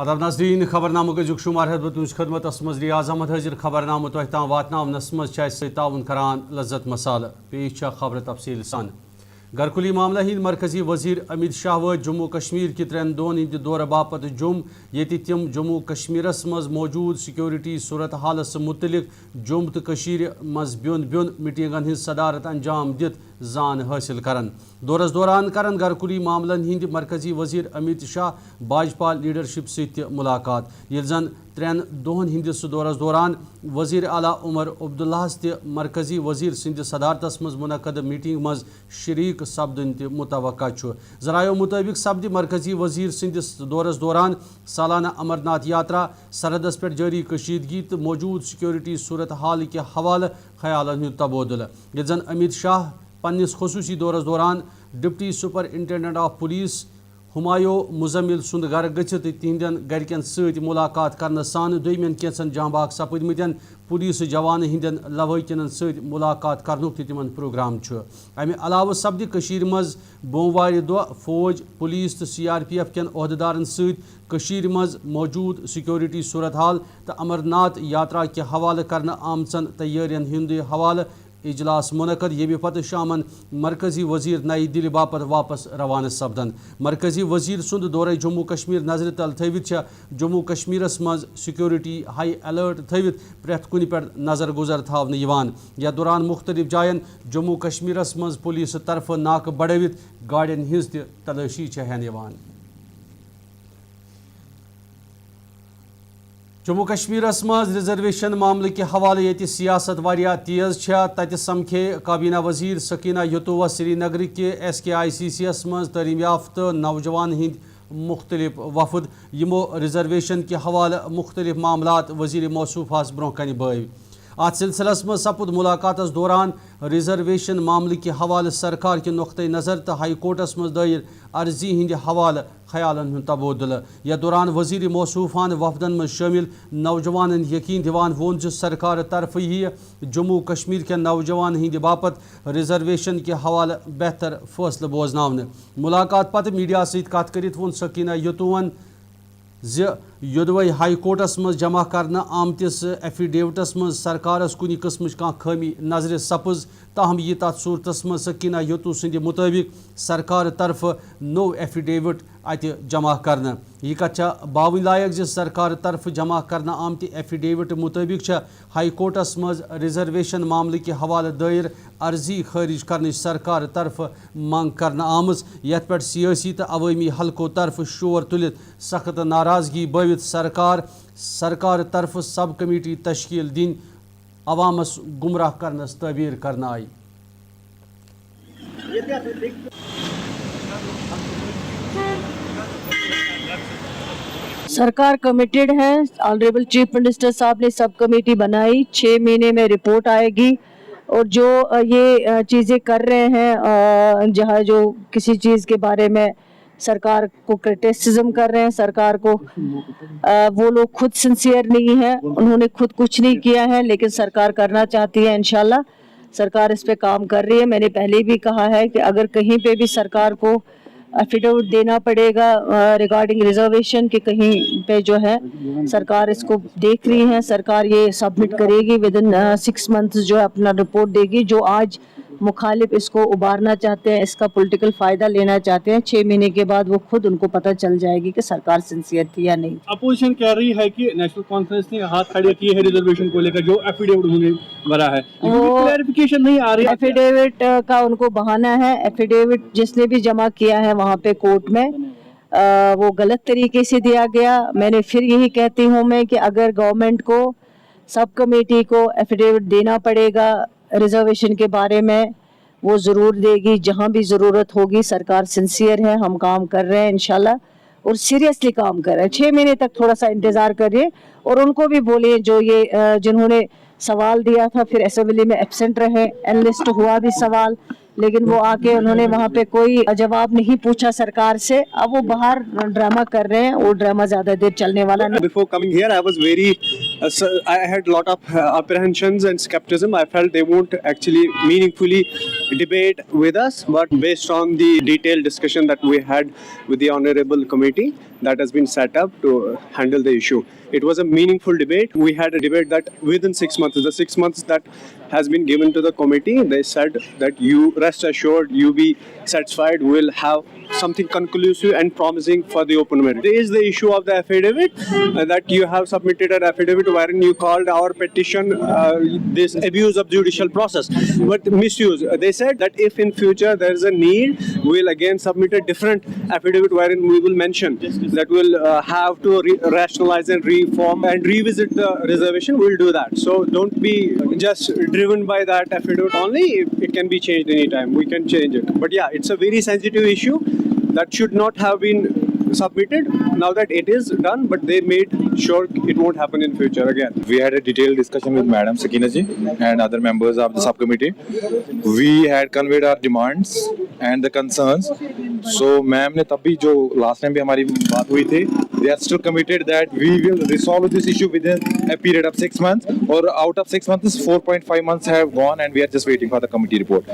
अदब नाज़रीन खबरनामो के शुमार है तुझ खदमत मज रियाज अहमद हाजिर खबरनामो तोह ताम वातनावनस मज ताउन करान लज्जत मसाल पेश खबर तफसील सान गरकुली मामला हिंद मरकजी वजीर अमित शाह व जम्मू कश्मीर कि त्रेन दोन हिंद दौर बापत जुम ये तिम जम्मू कश्मीरस मज मौजूद सिक्योरिटी सूरत हालस मुतलिक जुम तो कशीर मज ब्योन ब्योन मीटिंगन हिंद सदारत अंजाम दित जान हासिल करन दौरस दौरान करन गरकुली मामलन हिंद मरकजी वजीर अमित शाह भाजपा लीडरशिप सत मुलाकात ये जन त्रेन दोहन हिंदिस दौरस दौरान वजीर आला उमर अब्दुल्लाहस त मरकजी वजीर सिंध सदारतस मज मुनक़द मीटिंग मज शरीक सपदन त मुतवक्का जरायों मुताबिक सपद मरकजी वजीर सिंधिस दौरस दौरान सालाना अमरनाथ यात्रा सरहदस पे जारी कशीदगी तो मौजूद सिक्योरिटी सूरत हाल के हवाले ख्यालन तबादल ये जन अमित शाह पन्निस खसूसी दौरस दौरान deputy superintendent of police Humayun Muzammil सुंद घर गच्छित तिहंदन गरकन सत मुलाकात करने सान दोयमन कैंसन जांबाग सपदमतन पुलिस जवान हिंदन लवाकिन सत मुलाकात करनुक तिमन प्रोग्राम अमे अलाव सपद कशीर मज बोमवार दो फौज पुलिस तो CRPF कन अहदेदारन सत कशीर मज मौजूद सिक्योरिटी सूरत हाल तो अमरनाथ यात्रा के हवाले करने आमचन तैयारियन हिंद हवाले इजलास मुनक़द ये पत शामन मरकजी वजीर नई दिल्ली बापत वापस रवाना सपदन मरकजी वजीर सुंद दौरे जम्मू कश्मीर नजर तल थवित जम्मू कश्मीरस मज सिक्योरिटी हाई अलर्ट थवित प्रेथ कुन पे नजर गुजर थावन या दौरान मुख्तलिफ जायन जम्मू कश्मीरस मज पुलिस तरफ नाक बढ़वित गाड़ियन हिंज तलाशी हेन जम्मू कश्मीरस मज रिजर्वेशन मामले के हवाले ये सियासत वारिया तेज तत समखे काबीना वजीर सकीना यतुवा श्रीनगर के SKICC मज तलीम याफ्त नौजवान हिंद मुख्तलिफ वफद यमो रिजर्वेशन के हवाले मुख्तलिफ मामलात वजीर मौसूफास ब्रोह कन बय अत सिलसिलस मज सपुद मुलाकात दौरान रिजर्वेशन मामले के हवाले सरकार के नुक्ते नज़र तो हाई कोर्टस मज दायर अर्जी हिंद हवाले ख्यालन तबादल या दौरान वजीर मौसूफान वफदन में शामिल नौजवान यकीन दिवान वोन सरकार तरफ ही जम्मू कश्मीर के नौजवान हिंद बापत रिजर्वेशन के हवाले बेहतर फैसले बोजन मुलाकात पत मीडिया सत कत करित वोन सकीना यतुवन योदवै हाई कोर्टस मज जमा करने आमतिस एफिडेविटस मज सरकारस कुछ किस्म खामी नजर सपज ताहम यह तथ सूरतस मज सकीना यतु सद मुताबिक सरकार तरफ नो एफिडेविट अत जमा करने यह कथ बावन लायक सरकार तरफ जमा करने आमत एफिडेविट मुताबिक हाई कोर्टस मज रिजर्वेशन मामले के हवाले दायर अर्जी खारिज करने सरकार तरफ मांग करने आमज यथ पे सियासी तो अवामी हलको तरफ शोर तुलित सख्त नाराजगी बवित सरकार तरफ सब कमेटी तश्कील दिन अवामस गुमराह करनस तबीर करना आई सरकार कमिटेड है। ऑनरेबल चीफ मिनिस्टर साहब ने सब कमेटी बनाई, 6 महीने में रिपोर्ट आएगी और जो ये चीज़ें कर रहे हैं जहाँ जो किसी चीज़ के बारे में सरकार को क्रिटिसिज्म कर रहे हैं सरकार को, वो लोग खुद सिंसियर नहीं है, उन्होंने खुद कुछ नहीं किया है लेकिन सरकार करना चाहती है। इंशाल्लाह सरकार इस पे काम कर रही है। मैंने पहले भी कहा है कि अगर कहीं पे भी सरकार को एफिडेविट देना पड़ेगा रिगार्डिंग रिजर्वेशन के कहीं पे जो है सरकार इसको देख रही है, सरकार ये सबमिट करेगी विद इन 6 मंथ्स जो है अपना रिपोर्ट देगी। जो आज मुखालिफ इसको उबारना चाहते हैं, इसका पॉलिटिकल फायदा लेना चाहते हैं, 6 महीने के बाद वो खुद उनको पता चल जाएगी कि सरकार सिंसियर थी या नहीं। अपोजिशन कह रही है कि नेशनल कॉन्फ्रेंस ने हाथ खड़े किए हैं रिजर्वेशन को लेकर, जो एफिडेविट उन्होंने भरा है वो क्लैरिफिकेशन नहीं आ रही। एफिडेविट का उनको बहाना है, एफिडेविट जिसने भी जमा किया है वहाँ पे कोर्ट में वो गलत तरीके से दिया गया। मैंने फिर यही कहती हूँ मैं कि अगर गवर्नमेंट को सब कमेटी को एफिडेविट देना पड़ेगा रिजर्वेशन के बारे में, वो ज़रूर देगी जहाँ भी ज़रूरत होगी। सरकार सिंसियर है, हम काम कर रहे हैं इंशाल्लाह और सीरियसली काम कर रहे हैं। 6 महीने तक थोड़ा सा इंतज़ार करिए और उनको भी बोलिए जो ये जिन्होंने सवाल दिया था फिर असेंबली में एब्सेंट रहे, एनलिस्ट हुआ भी सवाल लेकिन वो आके उन्होंने वहाँ पे कोई जवाब नहीं पूछा सरकार से। अब वो बाहर ड्रामा कर रहे हैं, वो ड्रामा ज्यादा देर चलने वाला नहीं। Before coming here, I was very So I had a lot of apprehensions and skepticism. I felt they won't actually meaningfully debate with us, but based on the detailed discussion that we had with the honorable committee that has been set up to handle the issue, it was a meaningful debate. We had a debate that within 6 months, the 6 months that has been given to the committee, they said that you rest assured, you be satisfied, we'll have something conclusive and promising for the open merit. There is the issue of the affidavit that you have submitted an affidavit wherein you called our petition this abuse of judicial process, but misuse. They said that if in future there is a need, we'll again submit a different affidavit wherein we will mention that we'll have to rationalize and reform and revisit the reservation. We'll do that. So don't be just driven by that affidavit only. It can be changed anytime. We can change it. But yeah, it's a very sensitive issue that should not have been submitted. Now that it is done, but they made sure it won't happen in future again. We had a detailed discussion with Madam Sakina ji and other members of the subcommittee. We had conveyed our demands and the concerns. So ma'am ne tab bhi jo last time bhi hamari baat hui thi, they are still committed that we will resolve this issue within a period of 6 months, or out of 6 months 4.5 months have gone and we are just waiting for the committee report.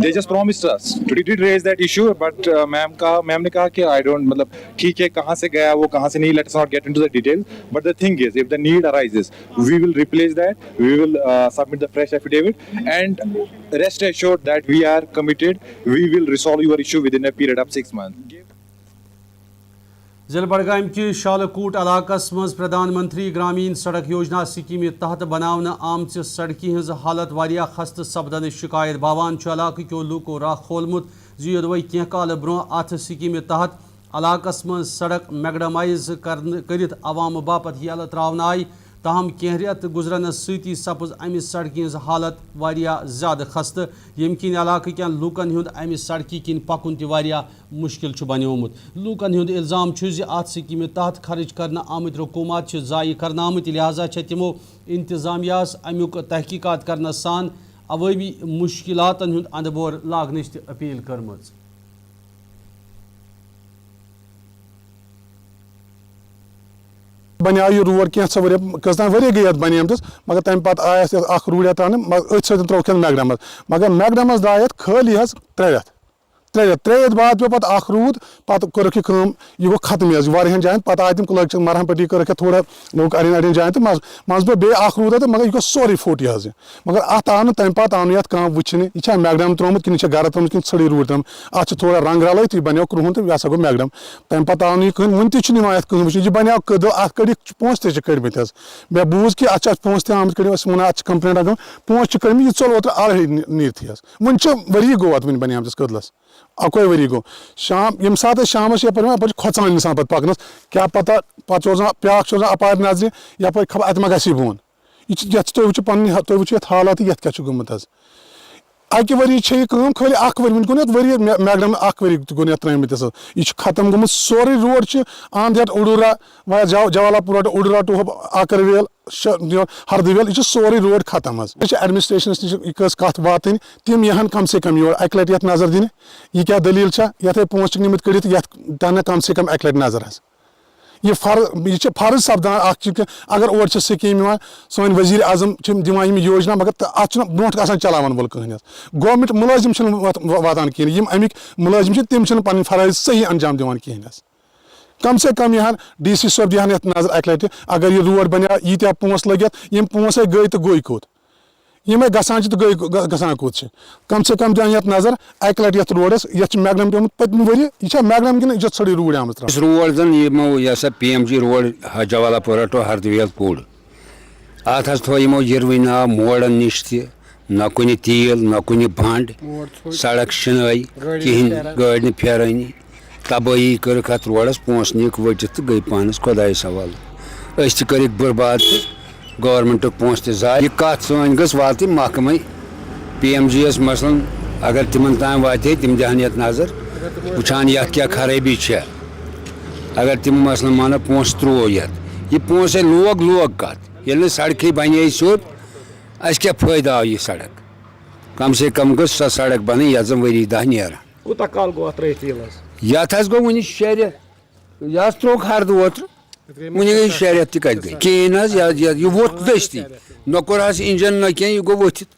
They just promised us. We did raise that issue, but ma'am ne kaha ki I don't matlab ٹھیک ہے کہاں سے گیا وہ کہاں سے نہیں, let's not get into the details, but the thing is if the need arises we will replace that, we will submit the fresh affidavit, and rest assured that we are committed, we will resolve your issue within a period of 6 months. ضلع بڈگام کہ شالکوٹ علاقس مز پردھان منتری گرامین سڑک Yojana scheme تحت بناونہ آمچ سڑکی his حالت واریاہ خستہ سپدن شکایت باوان علاقہ کیو لوکو راہ کھولمت زِ یودوے کینٛہہ کال برونٛہہ اتھ سکیمہِ تحت علاقس مز سڑک میگڈمائز کرت عوام باپت یلہ تراون آئی, تاہم کینٛہہ رٮ۪تھ گزرنس سۭتی سپز امہ سڑکہِ ہٕنٛز حالت واریاہ زیادٕ خستہ, ییٚمہِ کِنۍ علاقہٕ کٮ۪ن لوٗکن ہُنٛد امہِ سڑکہِ کِنۍ پکُن تہِ واریاہ مشکل چھُ بنیومُت. لوٗکن ہُنٛد الزام چھُ زِ اتھ سکیمہِ تحت خرچ کرنہٕ آمٕتۍ رقوٗمات چھِ ضایع کرنہٕ آمٕتۍ, لہذا چھےٚ تِمو انتظامیہس امیُک تحقیقات کرنس سان عوٲمی مشکلاتن ہُنٛد اندبور لاگنٕچ تہِ اپیل کٔرمٕژ. بنیو یہ روڈ کینٛژھا ؤری کٔژتام ؤری گٔے یتھ بنیمتس, مگر تمہِ پتہٕ آیہِ اَسہِ اکھ روڈ یتھ ترٛاونہٕ, أتھۍ سۭتۍ ترٛووُکھ یتھ میگڈمس, مگر میگڈمس درٛاے یتھ خٲلی حظ 3 رٮ۪تھ. 3 رٮ۪تھ بعد پیوٚو پتہٕ اکھ روٗد, پتہٕ کوٚرُکھ یہِ کٲم, یہِ گوٚو ختم حظ واریاہن جاین, پتہٕ آیہِ تِم لٲگۍ مرہم پٹی کٔرٕکھ یتھ تھوڑا لوگ اڑین جاین تہٕ منٛزٕ پیوٚو بیٚیہِ اکھ روٗدا تہٕ مگر یہِ گوٚو سورُے فُٹ یہِ حظ, مگر اتھ آو نہٕ تمہِ پتہٕ آو نہٕ یتھ کانٛہہ وٕچھنہِ یہِ چھا میگڈم ترٛوومُت کِنہٕ یہِ چھا گرٕ ترٛٲومٕژ کِنہٕ ژھٔرٕے روٗد ترٛٲومٕژ, اتھ چھُ تھوڑا رنٛگ رلٲیِتھ یہِ بنیو کرٛہُن تہٕ یہِ ہسا گوٚو میگڈم. تمہِ پتہٕ آو نہٕ یہِ کٕہٕنۍ, وُنہِ تہِ چھُنہٕ یِوان یتھ کٕہٕنۍ وٕچھنہٕ, یہِ بنیو کٔدٕل, اتھ کٔڑِکھ پونٛسہٕ تہِ چھِ کٔڑمٕتۍ حظ. مےٚ بوٗز کہِ اتھ چھِ پونٛسہٕ تہِ آمٕتۍ کٔڑِتھ, أسۍ ونان اتھ چھِ کمپلینٹ اکھ پونٛسہٕ چھِ کٔڑمٕتۍ, یہِ ژوٚل اوترٕ الہٕے نیٖرتھٕے حظ. وُنہِ چھُ ؤری گوٚو اتھ وُنہِ بنیمتِس کٔدلس, اکوے ؤری گوٚو. شام ییٚمہِ ساتہٕ أسۍ شامس چھِ یپٲرۍ چھِ کھۄژان انسان پتہٕ پکنس, کیاہ پتہ پتہٕ چھُ روزان بیاکھ چھُ روزان اپارِ نظرِ یپٲرۍ خبر اتہِ ما گژھِ یہِ بۄن. یہِ چھِ یتھ تُہۍ وٕچھِو پنٕنۍ, تُہۍ وٕچھِو یتھ حالات یتھ کیاہ چھُ گوٚمُت حظ. اکہِ ؤری چھِ یہِ کٲم, خٲلی اکھ ؤری, وٕنہِ گوٚو نہٕ یتھ ؤری میگڈم اکھ ؤری تہِ گوٚو نہٕ یتھ ترٛٲمٕتِس حظ. یہِ چھُ ختم گوٚمُت سورُے. روڈ چھُ آند یتھ اڈوٗرا جوالا پورا ٹُو اڈوٗرا ٹُو آکرویل ہردویل, یہِ چھُ سورُے روڈ ختم حظ. یہِ چھِ ایڈمنسٹریشنس نِش یہِ کٔژ کتھ واتٕنۍ, تِم یِہن کم سے کم یور اکہِ لٹہِ یتھ نظر دِنہِ, یہِ کیاہ دٔلیٖل چھےٚ, یتھے پونٛسہٕ چھِکھ نِمٕتۍ کٔڑِتھ, یتھ دِنہٕ کم سے کم اکہِ لٹہِ نظر حظ. یہ چھِ فرض سپدان اکھ چیٖز, اگر اورٕ چھِ سکیٖم یِوان, سٲنۍ وزیٖر اعظم چھِ دِوان یِم یوجنا, مگر اتھ چھُنہٕ برونٛٹھ آسان چلاون وول کٕہٕنۍ حظ. گورمنٹ مُلٲزِم چھِنہٕ واتان کِہیٖنۍ, یِم امیِکۍ مُلٲزِم چھِ تِم چھِنہٕ پنٕنۍ فرٲیض صحیح انجام دِوان کِہیٖنۍ حظ. کم سے کم یِہن ڈی سی صٲب دِہن یتھ نظر اکہِ لٹہِ, اگر یہِ روڈ بنیو ییٖتیاہ پونٛسہٕ لٔگِتھ, یِم پونٛسے گٔے تہٕ گوٚے کوٚت, یِمے گژھان چھِ تہٕ گٔے گژھان کوٚت چھِ. کم سے کم دِہن یتھ نظر اکہِ لٹہِ یتھ روڈس, یتھ چھُ میگڈم پیوٚمُت پٔتمہِ ؤرۍ, یہِ چھا میگڈم کِنہٕ یہِ چھِ ژھٔرٕے روڈ آمٕژ ترٛاونہٕ. روڈ زن یِمو یہِ ہسا PMG روڈ جوالا پورا ٹُو ہردویل پوٚر, اتھ حظ تھوٚو یِمو یِروٕنۍ ناو موڑن نِش تہِ, نہ کُنہِ تیٖل نہ کُنہِ بنٛڈ, سڑک شِنٲے کِہینۍ, گٲڑۍ نہٕ پھیرٲنی, تبٲہی کٔرٕکھ اتھ روڈس, پونٛسہٕ نِکھ ؤٹِتھ تہٕ گٔے پانس خۄدایس حوالہٕ. أسۍ تہِ کٔرِکھ بُرباد تہٕ گورمنٹُک پونٛسہٕ تہِ ضایع. یہِ کتھ سٲنۍ گٔژھ واتٕنۍ محکمے PMG یس مثلاً, اگر تِمن تام واتہِ ہے تِم دِہن یتھ نظر, وٕچھان یتھ کیاہ خرٲبی چھےٚ. اگر تِم مثلاً مانو پونٛسہٕ ترٛوو یتھ, یہِ پونٛسے لوگ کتھ, ییٚلہِ نہٕ سڑکٕے بنے سیوٚد, اَسہِ کیاہ فٲیدٕ آو یہِ سڑک. کم سے کم گٔژھ سۄ سڑک بنٕنۍ یتھ زن ؤری دہ نیران. کوٗتاہ کال گوٚو اتھ ترٛٲیِتھ تیٖل حظ؟ یتھ حظ گوٚو وُنہِ 6 رٮ۪تھ. یہِ حظ ترٛووُکھ ہردٕ اوترٕ, वन गई शहरियत तक गई कहें यह वोत दस्ती न कोर इंजन न कह यह गो वथित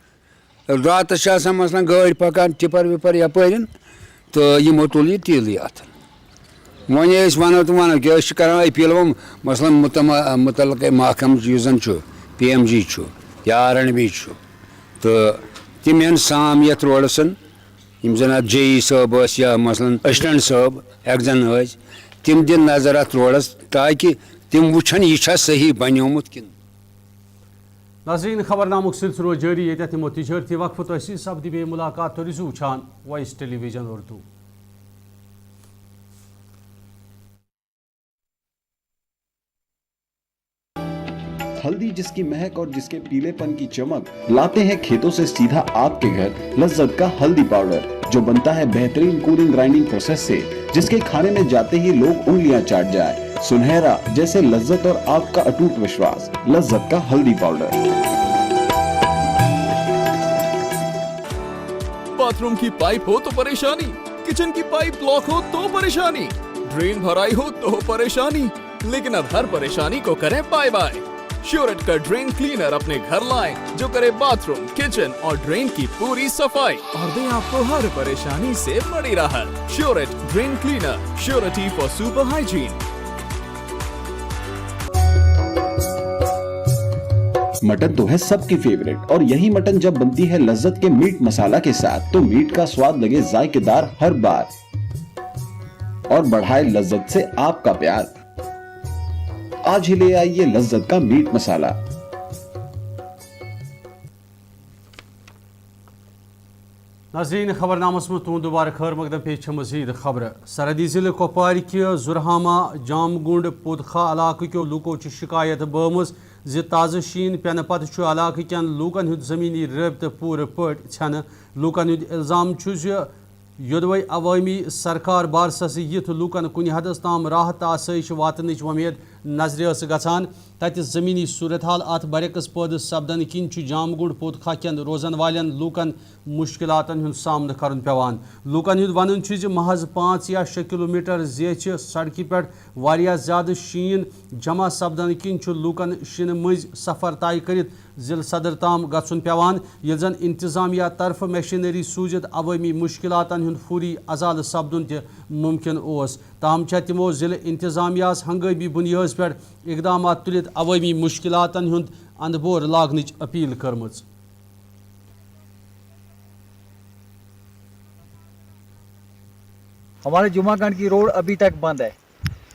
रात मसलन गाड़ी पकान टिपर विपर यपर तो यमो तुल यह तिल अत वन वनो तो वन कि कर अपील वो मसलन मुतलक महकम यह PMG या RNB तो तम साम ये रोडसन जन JE साहब या मसलन असिस्टेंट साहब एक्जन तम दिन नजर अत रोडस ताकि तम वुछन यह सही बनियोमुत कि नाज़रीन खबरनामुक सिलसिलो जारी ये तमो तिजारती वक्फ तो सपद बे मुलाकात तो रिजू वुछान वॉइस टेलीविजन उर्दू। हल्दी जिसकी महक और जिसके पीलेपन की चमक लाते हैं खेतों से सीधा आपके घर लज्जत का हल्दी पाउडर जो बनता है बेहतरीन कूलिंग ग्राइंडिंग प्रोसेस से जिसके खाने में जाते ही लोग उंगलियां चाट जाए। सुनहरा जैसे लज्जत और आपका अटूट विश्वास लज्जत का हल्दी पाउडर। बाथरूम की पाइप हो तो परेशानी, किचन की पाइप ब्लॉक हो तो परेशानी, ड्रेन भराई हो तो परेशानी, लेकिन अब हर परेशानी को करें बाय बाय। श्योरेट का ड्रेन क्लीनर अपने घर लाएं जो करे बाथरूम, किचन और ड्रेन की पूरी सफाई और दे आपको हर परेशानी से बड़ी राहत। श्योरेट drain cleaner, surety for super hygiene. Mutton तो है सबकी फेवरेट और यही मटन जब बनती है लज्जत के मीट मसाला के साथ तो मीट का स्वाद लगे जायकेदार हर बार और बढ़ाए लज्जत से आपका प्यार। आज ही ले आइए लज्जत का मीट मसाला। नाज़रीन खबरनामस में तुम दोबारा खैर मकदम पेश मजीद खबर। सरहदी जिले कुपवार के जुरहामा जामगुंड पुदखा इलाके के लूको शिकायत बमस ज ताज़ शीन पेन पत इलाके कन लूकन हुंद ज़मीनी रबत पूरे पट छन। लूकन हुंद इल्जाम योदवे अवामी सरकार बारस यथ लूकन कुन हदस ताम राहत आसाइश वातनच वमेद नजर गसान तत ज़मीनी सूरत हाल अत बरकस पद सपदन किन जामगुंड पुदखा कन रोजन वालन लूकन मुश्किलातन हुंद सामना करन पेवान। लूकन हुंद वनुन महज 5 या 6 किलोमीटर जेच सड़क पे वारिया ज़्यादा शीन जमा सपदन किन लूकन शीन मज सफर तय कर जिल सदर ताम गछुन पेवान ये जन इंतजामिया तरफ मशीनरी सूजित अवामी मुश्किलातन हुंद फूरी अजाल सपदुन त मुमकिन ओस। ताहम तमो जिले इंतजामियास हंगामी बुनियाद पे इकदाम तुलित अवामी मुश्किलातन हुंद अंदबोर लागनच अपील करमच। हमारे जुमागंज की रोड अभी तक बंद है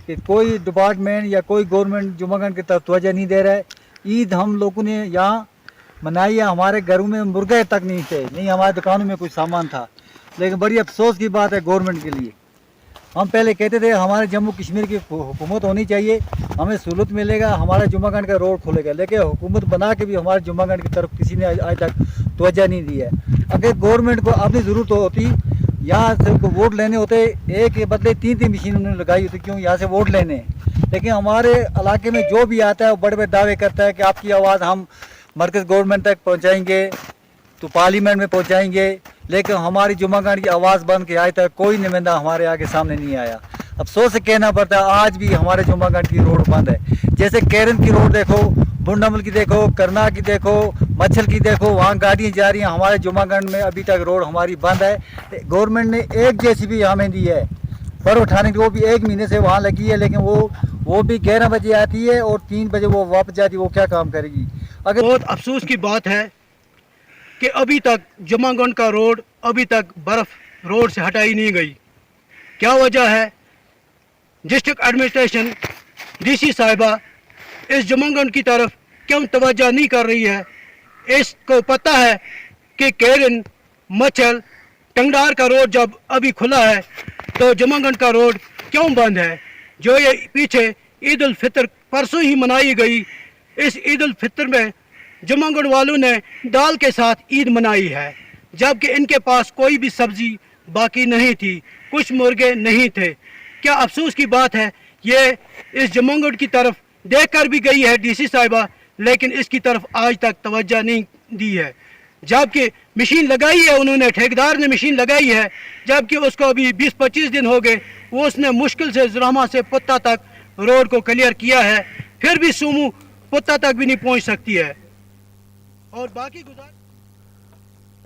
कि कोई डिपार्टमेंट या कोई गवर्नमेंट जुमागंज की तरफ तवज्जो नहीं दे रहा है। ईद हम लोगों ने यहाँ मनाई है, हमारे घरों में मुर्गे तक नहीं थे, नहीं हमारे दुकानों में कुछ सामान था। लेकिन बड़ी अफसोस की बात है गवर्नमेंट के लिए। हम पहले कहते थे हमारे जम्मू कश्मीर की हुकूमत होनी चाहिए, हमें सहूलत मिलेगा, हमारा जुमागंज का रोड खुलेगा। लेकिन हुकूमत बना के भी हमारे जुमागंज की तरफ किसी ने आज तक तवज्जो नहीं दी है। अगर गवर्नमेंट को अपनी ज़रूरत होती, यहाँ से वोट लेने होते, एक के बदले 3 मशीन उन्होंने लगाई होती, क्यों यहाँ से वोट लेने। लेकिन हमारे इलाके में जो भी आता है वो बड़े बड़े दावे करता है कि आपकी आवाज़ हम मरकज़ गवर्नमेंट तक पहुँचाएँगे, तो पार्लियामेंट में पहुँचाएँगे। लेकिन हमारी जुमागंज की आवाज़ बन के आज तक कोई नुमाइंदा हमारे आगे सामने नहीं आया। अफसोस से कहना पड़ता है आज भी हमारे जुमागंज की रोड बंद है। जैसे कैरन की रोड देखो, बुंडमल की देखो, करना की देखो, मच्छल की देखो, वहाँ गाड़ियाँ जा रही हैं। हमारे जुमागंज में अभी तक रोड हमारी बंद है। गवर्नमेंट ने एक JCB हमें दी है पर उठाने की, वो भी 1 महीने से वहाँ लगी है, लेकिन वो भी 11 बजे आती है और 3 बजे वो वापस जाती है। वो क्या काम करेगी। अगर बहुत अफसोस की बात है कि अभी तक जुमागंज का रोड अभी तक बर्फ़ रोड से हटाई नहीं गई। क्या वजह है? डिस्ट्रिक्ट एडमिनिस्ट्रेशन DC साहिबा इस जुमागंज की तरफ क्यों तवज्जो नहीं कर रही है? इसको पता है कि केरन, मच्छल, टंगडार का रोड जब अभी खुला है तो जुमागंज का रोड क्यों बंद है? जो ये पीछे ईद उल फितर परसों ही मनाई गई, इस ईद उल फितर में जुमागंज वालों ने दाल के साथ ईद मनाई है, जबकि इनके पास कोई भी सब्जी बाकी नहीं थी, कुछ मुर्गे नहीं थे। क्या अफसोस की बात है। ये इस जुमागंज की तरफ देख कर भी गई है DC साहिबा, लेकिन इसकी तरफ आज तक तवज्जो नहीं दी है। जबकि मशीन लगाई है उन्होंने, ठेकेदार ने मशीन लगाई है, जबकि उसको अभी 20-25 दिन हो गए। वो उसने मुश्किल से जुरामा से पत्ता तक रोड को क्लियर किया है, फिर भी सूमू पुत्ता तक भी नहीं पहुंच सकती है। और बाकी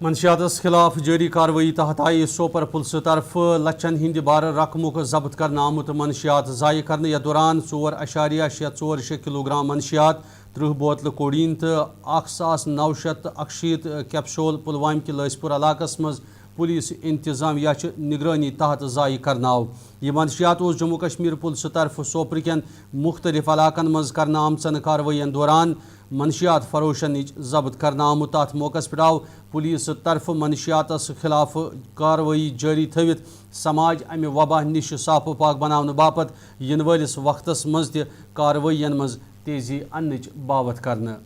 मंशियात खिलाफ जारी कार्रवाई तहत आई सोपर पुलिस तरफ लचन हिंद बार रकमुक जब्त करना आमुत मंशियात जाय करने यथ दौरान 4.646 किलोग्राम मंशियात 30 बोतल कोडीन तो 1968 कैप्सूल पुलवाम के लसपुर इलाकस मज पुलिस इंतजामिया निगरानी तहत जाय करनाव। यह मंशियात जम्मू कश्मीर पुलिस तरफ सोपर कन मुख्तलिफ इलाकन मज करना आमचन कार्रवाइन दौरान मंशियात फरोशन जब्त करना आमुत। अत मौके पर आव पुलिस तरफ मंशियात खिलाफ कार्रवाई जारी थवित समाज अमि वबा निश साफ पाक बनाने बापत इन वलिस वक्तस मज त कार्रवाइन मज तेजी अन्नच बावत करना।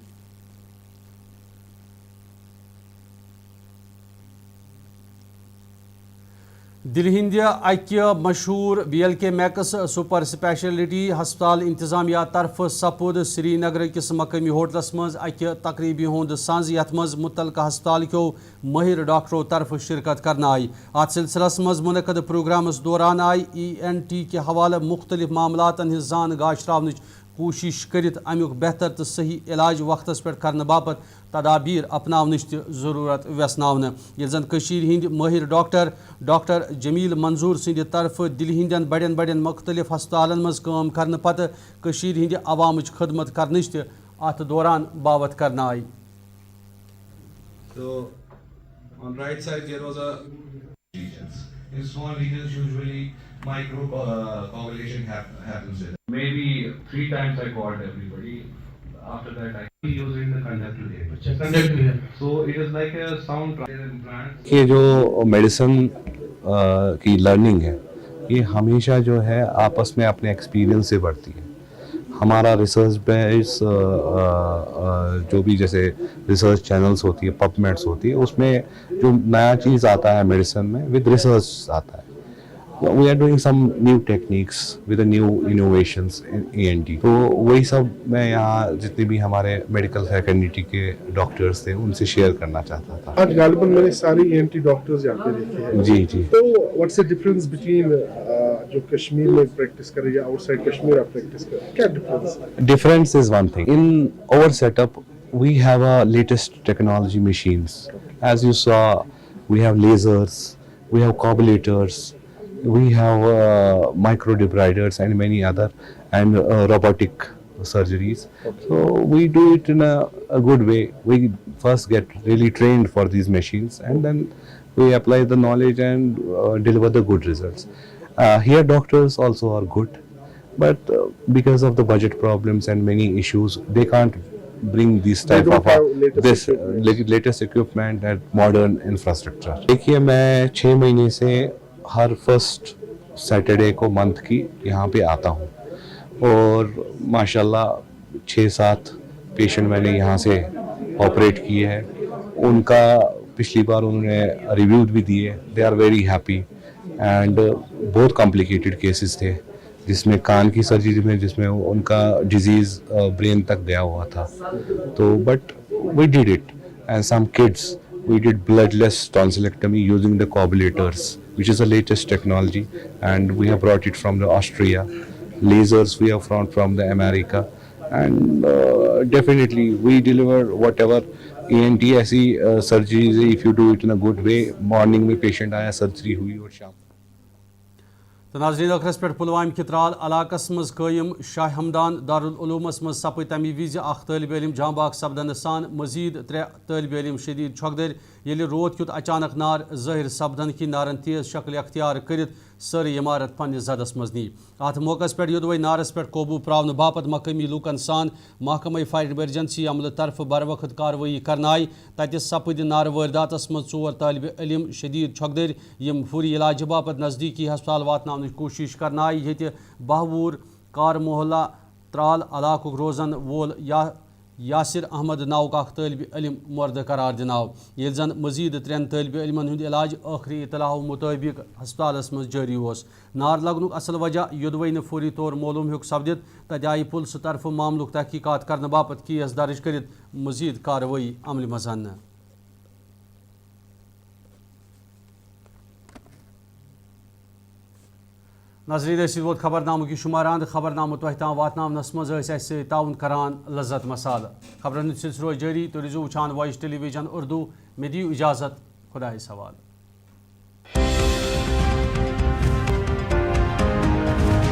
दिल्ली हिंद अक्य मशहूर BLK मैक्स सुपर स्पेशलिटी हस्पताल इंतजामिया तरफ सपुद श्रीनगर किस मकामी होटलस मज अक्य तकरीबी हुंद सांज यथ मज मुतलका हस्पताल क्यों माहिर डॉक्टरों तरफ शिरकत करना आई। अत सिलसिलस मज मुनक़द प्रोग्रामस दौरान आई ENT के हवाले मुख्तलिफ मामलातन हिज जान गाशरावन कोशिश करित अमुक बेहतर तो सही इलाज वक्तस पे करने बापत तदाबीर अपनावनच जरूरत व्यसनावन। ये जन कशीर हिंद माहिर डॉक्टर जमील मंजूर सिंध तरफ दिल्ली हिंदन बड़न बड़न मुख्तलिफ हस्पतालन मज काम करने पत कशीर हिंद अवामच खदमत करनच अत दौरान बावत करना आई। So on right side there was a regions. In small regions usually micro coagulation happens with. Maybe 3 times I called everybody. After that I using the conductor here. Conductor here. So it is like a sound implant. ये जो medicine की learning है ये हमेशा जो है आपस में अपने एक्सपीरियंस से बढ़ती है। हमारा रिसर्च बेस जो भी जैसे रिसर्च चैनल्स होती है पबमेड्स होती है उसमें जो नया चीज़ आता है मेडिसिन में विद रिसर्च आता है। We are doing some new techniques with the new innovations in ENT. तो वही सब मैं यहाँ जितने भी हमारे मेडिकल फैकल्टी के डॉक्टर्स थे उनसे शेयर करना चाहता था। आज गालिबन मैंने सारी ENT डॉक्टर्स यहाँ पे देखे हैं। जी जी। तो व्हाट्स द डिफरेंस बिटवीन जो कश्मीर में प्रैक्टिस कर रही है आउटसाइड कश्मीर आप प्रैक्टिस कर क्या difference? Difference is one thing. In our setup, we have a latest technology machines. As you saw, we have lasers, we have coagulators. We have microdebriders and many other and robotic surgeries. So we do it in a good way. We first get really trained for these machines and then we apply the knowledge and deliver the good results. Here doctors also are good, but because of the budget problems and many issues, they can't bring this type of latest equipment and modern infrastructure. देखिए मैं 6 महीने से हर first Saturday को month की यहाँ पे आता हूँ और माशाल्लाह 6-7 पेशेंट मैंने यहाँ से ऑपरेट किए हैं। उनका पिछली बार उन्होंने रिव्यू भी दिए। They are very happy and बहुत कॉम्प्लिकेटेड केसेस थे जिसमें कान की सर्जरी में जिसमें उनका डिजीज़ ब्रेन तक गया हुआ था। तो but we did it and some kids we did bloodless tonsillectomy using the coagulators, which is the latest technology, and we have brought it from the Austria. Lasers we have brought from the America, and definitely we deliver whatever ENT ऐसी surgeries if you do it in a good way. Morning में patient आया surgery हुई और शाम तो नाज़रीन अखरस पे पुलवाम के त्राल इलाकस मज कायम शाह हमदान दारुल उलूमस मज सपद तमी विज अख तालिब इल्म जांबाग सपदन सान मजीद 3 तालिब इल्म शदीद छकदर येले रोत क्युत अचानक नार ज़ाहिर सपदन की नारन तेज शक्ल अख्तियार करित सारी इमारत पन्ने जदस मज नी। अत मौकस पे योदवे नारस पे काबू प्रावन बापत मकामी लूकन सान महकमा फायर इमरजेंसी अमल तरफ बर वक्त कार्रवाई करना आई। तत सपद नार वारदातस मज 4 तालिब इल्म शदीद छकदर यम फूरी इलाज बापत नज़दीकी हस्पताल वातनावन कोशिश करना आई। ये बहवूर कार मोहल्ला त्राल इलाक रोजन वोल यासिर अहमद नाउक अख तालिब इल्म मर्द करार दिनाव। ये जन मजीद 3 तालिब इल्मन हुंद इलाज आखिरी इतलाह मुताबिक हस्पतालस मज जारी होस। नार लगनुक असल वजह योदवे न फौरी तौर मालूम हेक सपदित तत आई पुलिस तरफ मामलुक तहकीकात करने बापत केस दर्ज करित मजीद कार्रवाई अमल मज अन्ना। ناظرین ٲسِو ووت خبرنامُک یہِ شُماران تہٕ خبرنامہٕ تۄہہِ تام واتناونَس منٛز ٲسۍ اَسہِ سۭتۍ تعاوُن کران لذت مسالہٕ خبرن ہُنٛد سلسلہٕ روزِ جٲری تُہۍ روٗزِو وٕچھان وایِس ٹیلی وِجن اُردو مےٚ دِیِو اِجازت خۄدایَس حوالہٕ